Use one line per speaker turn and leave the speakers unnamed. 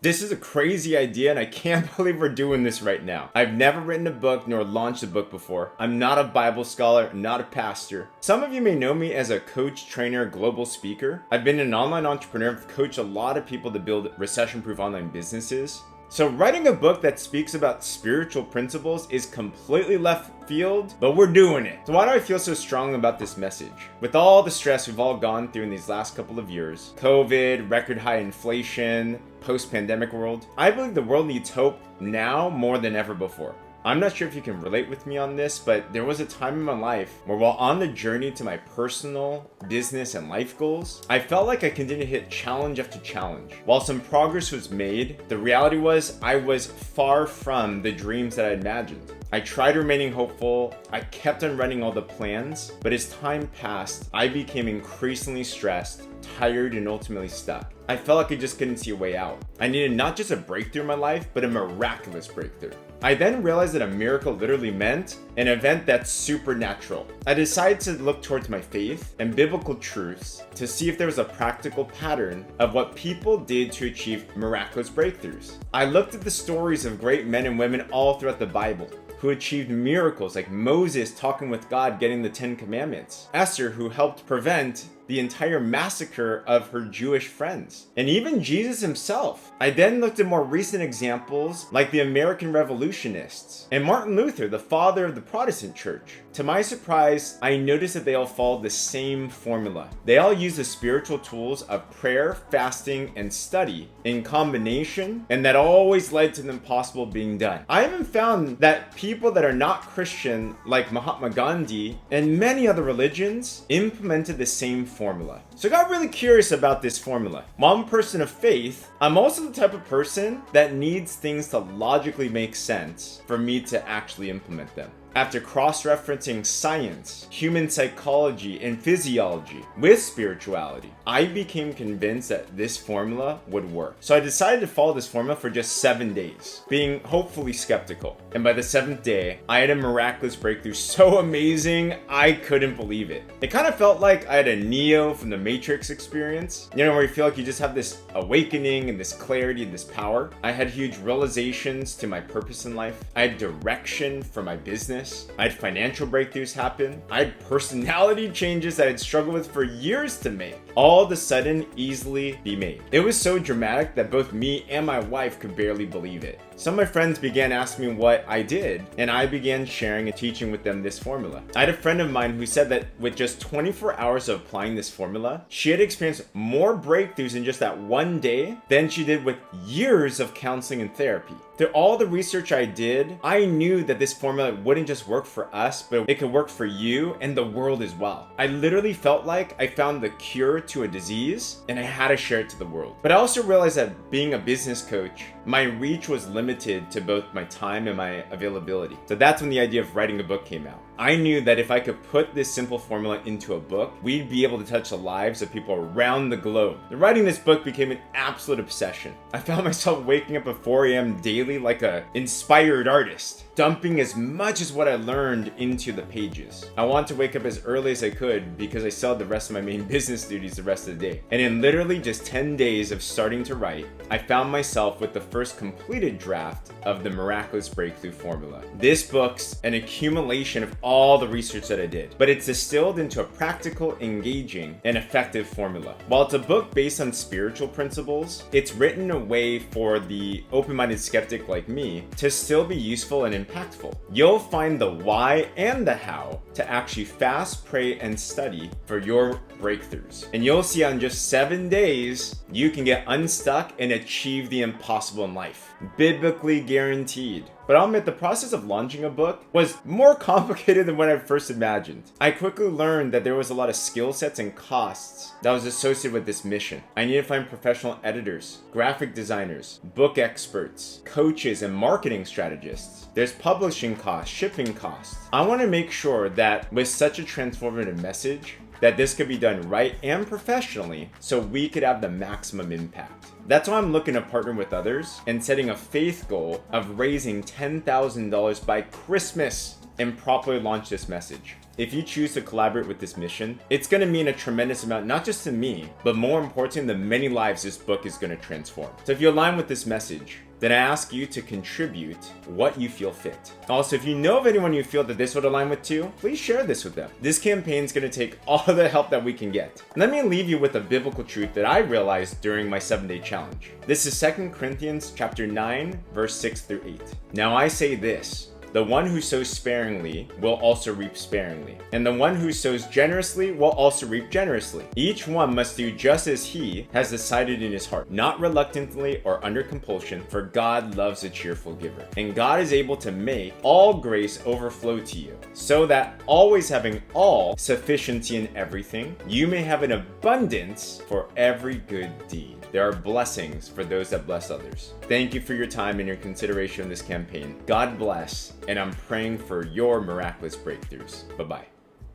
This is a crazy idea and I can't believe we're doing this right now. I've never written a book nor launched a book before. I'm not a Bible scholar, not a pastor. Some of you may know me as a coach, trainer, global speaker. I've been an online entrepreneur. I've coached a lot of people to build recession-proof online businesses. So writing a book that speaks about spiritual principles is completely left field, but we're doing it. So why do I feel so strong about this message? With all the stress we've all gone through in these last couple of years, COVID, record high inflation, post-pandemic world, I believe the world needs hope now more than ever before. I'm not sure if you can relate with me on this, but there was a time in my life where while on the journey to my personal, business, and life goals, I felt like I continued to hit challenge after challenge. While some progress was made, the reality was I was far from the dreams that I imagined. I tried remaining hopeful, I kept on running all the plans, but as time passed, I became increasingly stressed, tired, and ultimately stuck. I felt like I just couldn't see a way out. I needed not just a breakthrough in my life, but a miraculous breakthrough. I then realized that a miracle literally meant an event that's supernatural. I decided to look towards my faith and biblical truths to see if there was a practical pattern of what people did to achieve miraculous breakthroughs. I looked at the stories of great men and women all throughout the Bible who achieved miracles, like Moses talking with God, getting the 10 Commandments, Esther, who helped prevent the entire massacre of her Jewish friends, and even Jesus himself. I then looked at more recent examples like the American revolutionists and Martin Luther, the father of the Protestant church. To my surprise, I noticed that they all followed the same formula. They all used the spiritual tools of prayer, fasting, and study in combination, and that always led to the impossible being done. I even found that people that are not Christian, like Mahatma Gandhi and many other religions, implemented the same formula. So I got really curious about this formula. While I'm a person of faith, I'm also the type of person that needs things to logically make sense for me to actually implement them. After cross-referencing science, human psychology, and physiology with spirituality, I became convinced that this formula would work. So I decided to follow this formula for just 7 days, being hopefully skeptical. And by the 7th day, I had a miraculous breakthrough so amazing, I couldn't believe it. It kind of felt like I had a Neo from the Matrix experience, where you feel like you just have this awakening and this clarity and this power. I had huge realizations to my purpose in life. I had direction for my business. I had financial breakthroughs happen. I had personality changes that I'd struggled with for years to make, all of a sudden easily be made. It was so dramatic that both me and my wife could barely believe it. Some of my friends began asking me what I did, and I began sharing and teaching with them this formula. I had a friend of mine who said that with just 24 hours of applying this formula, she had experienced more breakthroughs in just that one day than she did with years of counseling and therapy. Through all the research I did, I knew that this formula wouldn't just work for us, but it could work for you and the world as well. I literally felt like I found the cure to a disease and I had to share it to the world. But I also realized that being a business coach, my reach was limited to both my time and my availability. So that's when the idea of writing a book came out. I knew that if I could put this simple formula into a book, we'd be able to touch the lives of people around the globe. Writing this book became an absolute obsession. I found myself waking up at 4 a.m. daily like an inspired artist, dumping as much as what I learned into the pages. I wanted to wake up as early as I could because I still had the rest of my main business duties the rest of the day. And in literally just 10 days of starting to write, I found myself with the first completed draft of the Miraculous Breakthrough Formula. This book's an accumulation of all the research that I did, but it's distilled into a practical, engaging, and effective formula. While it's a book based on spiritual principles, it's written in a way for the open-minded skeptic like me to still be useful and impactful. You'll find the why and the how to actually fast, pray, and study for your breakthroughs. And you'll see on just 7 days, you can get unstuck and achieve the impossible in life. Biblically guaranteed. But I'll admit the process of launching a book was more complicated than what I first imagined. I quickly learned that there was a lot of skill sets and costs that was associated with this mission. I needed to find professional editors, graphic designers, book experts, coaches, and marketing strategists. There's publishing costs, shipping costs. I want to make sure that with such a transformative message, that this could be done right and professionally so we could have the maximum impact. That's why I'm looking to partner with others and setting a faith goal of raising $10,000 by Christmas and properly launch this message. if you choose to collaborate with this mission, it's going to mean a tremendous amount, not just to me, but more importantly, the many lives this book is going to transform. So if you align with this message, then I ask you to contribute what you feel fit. Also, if you know of anyone you feel that this would align with too, please share this with them. This campaign is going to take all the help that we can get. Let me leave you with a biblical truth that I realized during my 7-day challenge. This is 2 Corinthians chapter 9, verse 6 through 8. Now I say this: the one who sows sparingly will also reap sparingly, and the one who sows generously will also reap generously. Each one must do just as he has decided in his heart, not reluctantly or under compulsion, for God loves a cheerful giver. And God is able to make all grace overflow to you, so that always having all sufficiency in everything, you may have an abundance for every good deed. There are blessings for those that bless others. Thank you for your time and your consideration of this campaign. God bless, and I'm praying for your miraculous breakthroughs. Bye-bye.